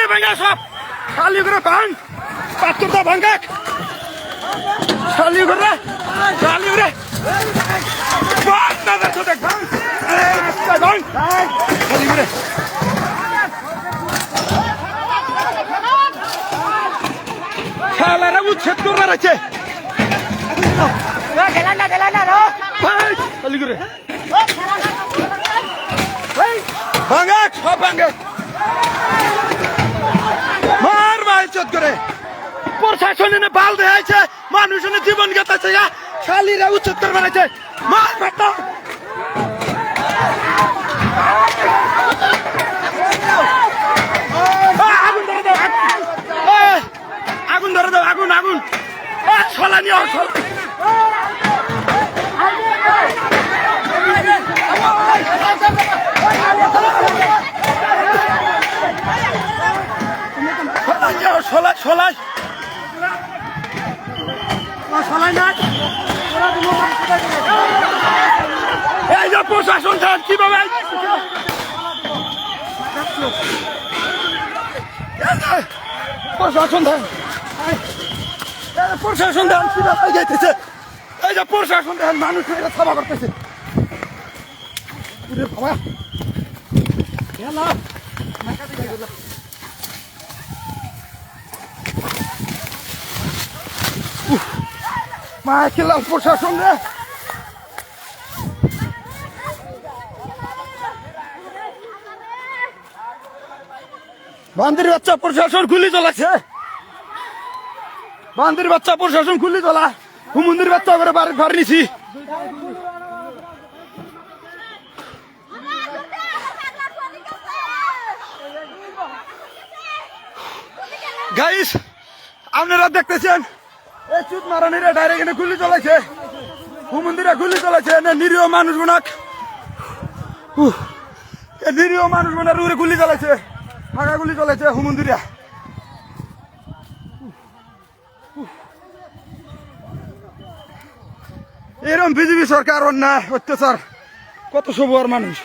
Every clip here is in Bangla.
ভাঙা সব খালি করে ভাঙ পাথরটা ভাঙা খালি করে খালি করে খালি করে খেলারা উচ্ছেদ করে রয়েছে খালি করে ভাঙা সব ভাঙা মার মাইচত করে প্রশাসনে বাল দেখাইছে মানুষের জীবন গেছে শালিরা উচ্চতর বানাইছে মার বেটা আগুন ধরে দাও আগুন আগুন ছলা নিয়ে ছলাই এই যে প্রশাসন কিভাবে প্রশাসন প্রশাসন কিভাবে যাইতেছে এই যে প্রশাসন মানুষ সভা করতেছে মা খেলাম প্রশাসন রে বান্দির বাচ্চা প্রশাসন গুলি চলাচ্ছে বান্দির বাচ্চা প্রশাসন গুলি চলা হুমন্দির বাচ্চা করে বাড়ি নিছি গাইস আপনারা দেখতেছেন এই চুত মারানিরা ডাইরেক্ট এনে গুলি চলাইছে হুমন্দিরা গুলি চলাইছে নিরীহ মানুষ গুনাক নিরীহ মানুষ গুনার উপরে গুলি চলাইছে ফাঁকা গুলি চলাইছে হুমন্দিরা এরকম বিজেপি সরকার অন্যায় অত্যাচার কত সবুয়ার মানুষ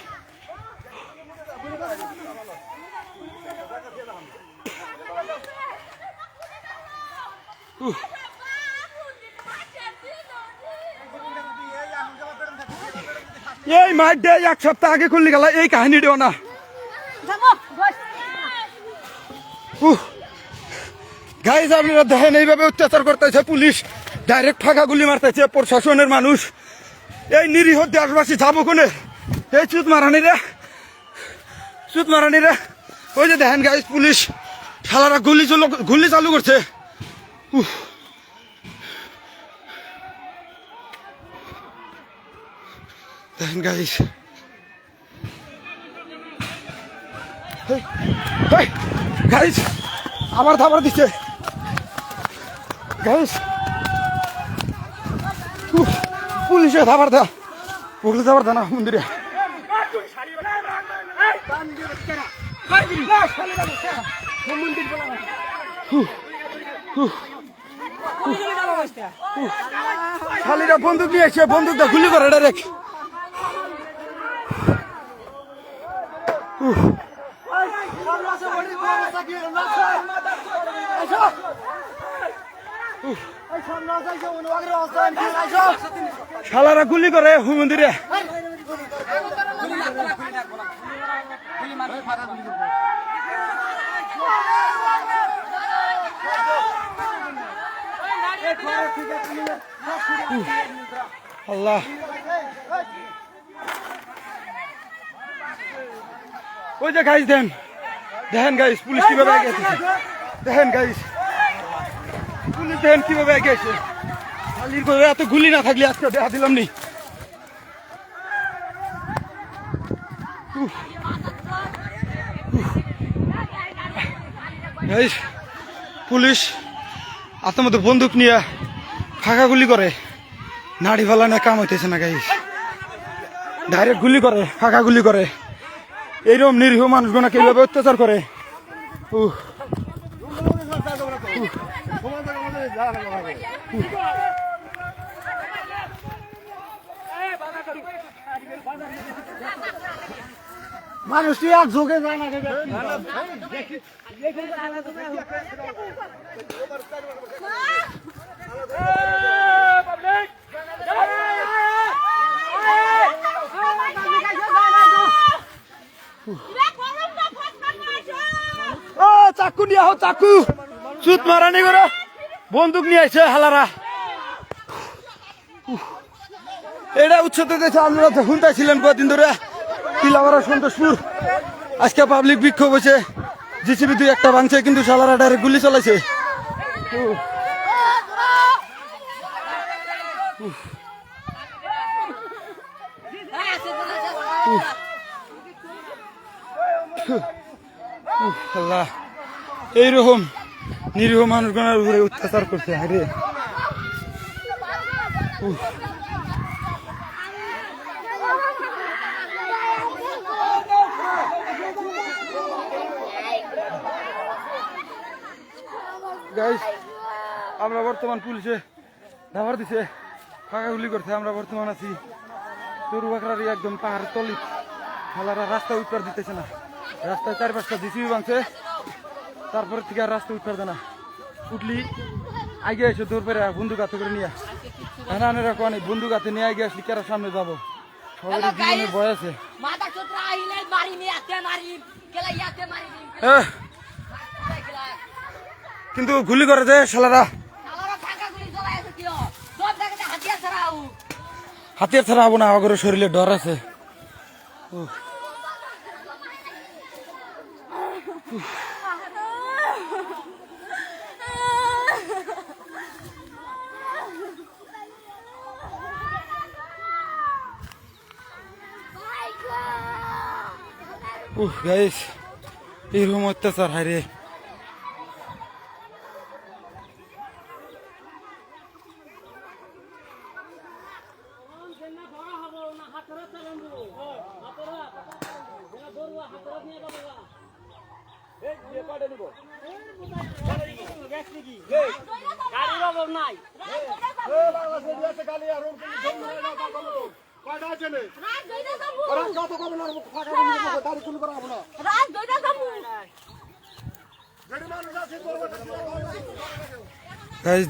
এই মাঠে এক সপ্তাহ আগে খুললি গেল এই কাহিনীটাও না গাইজ আপনারা দেখেন এইভাবে অত্যাচার করতেছে পুলিশ ডাইরেক্ট ফাঁকা গুলি মারতেছে প্রশাসনের মানুষ এই নিরীহ দেশবাসী যাবো কোনে এই চুত মারানিরা ওই যে দেখেন গাইজ পুলিশ শালারা গুলি চালু করছে দেখেন গাইজ গাইজ আবার ধাবার দিচ্ছে গাইজ পুলিশে ধাবার দেয় পুলিশ ধাবার দেয় না মন্দিরে শালিরা বন্দুক নিয়ে এসে বন্দুকটা গুলি করে ডাইরেক্ট শালারা গুলি করে হুমন্দিরে আল্লাহ ওই যে গাইজ দেখেন গাইজ পুলিশ কিভাবে গেছে দেখেন গাইজ পুলিশ দেখেন কিভাবে গেছে খালির করে এত গুলি না থাকলে আজকে দেখা দিলাম নি গাইজ পুলিশ আপনার মতো বন্দুক নিয়ে ফাঁকা গুলি করে নাড়ি ফেলা না কাম হইতেছে না গাইজ ডাইরেক্ট গুলি করে ফাঁকা গুলি করে এইরকম নিরীহ মানুষগুলো কিভাবে অত্যাচার করে মানুষটি এক যোগে যায় না চাকু নিয়ে আহ চাকু চুত মারানি করে বন্দুক নিয়ে আইছে হালারা এটা উচ্চতে দেখে আপনারা শুনতেছিলেন কদিন ধরে তিলাবাড়া সন্তোষপুর আজকে পাবলিক বিক্ষোভ হয়েছে জিসিবি দুই একটা ভাঙছে কিন্তু শালারা ডাইরেক্ট গুলি চালাইছে আল্লাহ এইরকম নিরীহ মানুষগণের উপরে অত্যাচার করছে আরে গাইস আমরা বর্তমান পুলিশে ধাবার দিছে ফাঁকা গুলি করছে আমরা বর্তমান আছি তরুবাকড়ারি একদম পাহাড়ের তলি খেলারা রাস্তা উৎপার দিতেছে না রাস্তায় 4-5টা জিসিবি ভাঙছে তারপরে থেকে আর রাস্তা উৎপার দেয় না উঠলি আগে এসে দৌড় পেরে বন্দুক হাতে করে নিয়ে হানানেরা কোয়ানি বন্দুক হাতে নিয়ে আগে আসলি কারা সামনে যাবো সবাই জীবনের ভয় আছে কিন্তু গুলি করে যে শালারা হাতিয়ার ছাড়া হবো না আমার শরীরে ডর আছে গাইস এরকম অত্যাচার হারে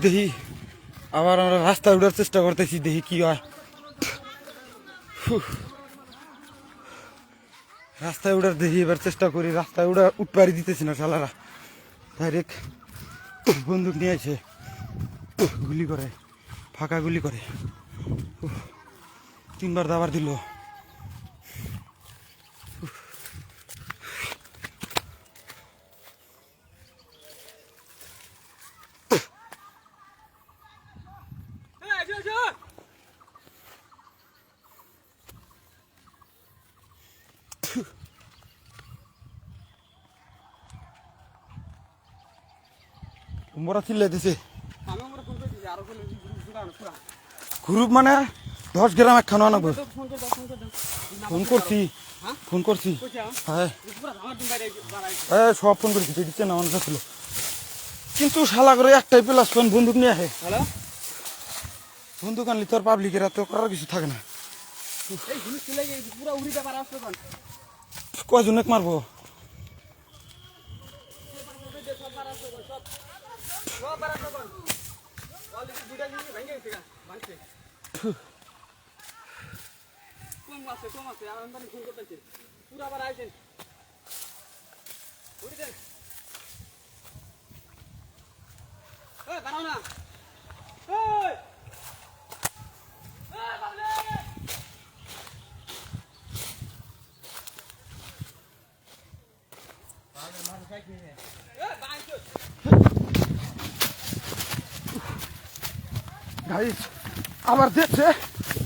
দেখি আবার আমরা রাস্তায় উঠার চেষ্টা করতেছি দেখি কি হয় রাস্তায় উঠার দেখি এবার চেষ্টা করি রাস্তায় উঠপারি দিতেছি না শালারা ডাইরেক্ট বন্দুক নিয়ে আসে গুলি করে ফাঁকা গুলি করে 3বার দাবার দিল মোরা চিল্লাইতেছে গ্রুপ মানে 10 গ্রাম একখানো আনবো ফোন করছি হ্যাঁ সব ফোন করছি দিচ্ছে না অনেক ছিল কিন্তু শালা করে একটাই প্লাস পয়েন্ট বন্দুক নিয়ে আসে বন্দুক আনলি তোর পাবলিকেরা তো করার কিছু থাকে না কয়জনে মারবো গাইস আবার দেখছে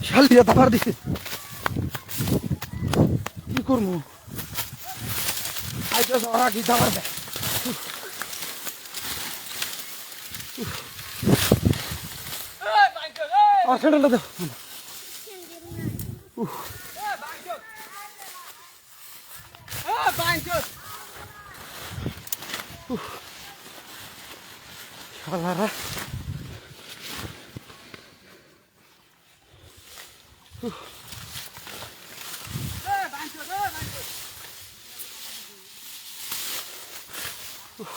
শাল দিয়ে দাবার দিছে কি করবো আইতে ওরা কি দাবার দেয় সেটাটা দেখ শালারা গাইস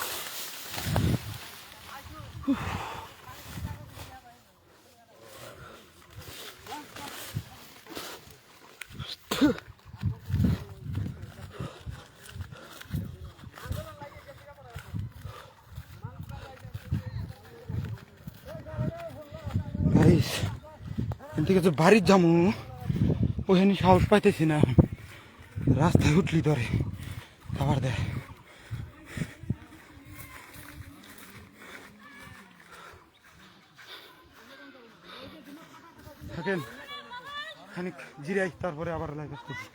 এখান থেকে যে বাড়ির যাবো ওখানে সাহস পাইতেছি না, রাস্তায় উঠলি ধরে খাবার দেয়। থাকেন খানিক জিরাই, তারপরে আবার লাইভ আসতেছি।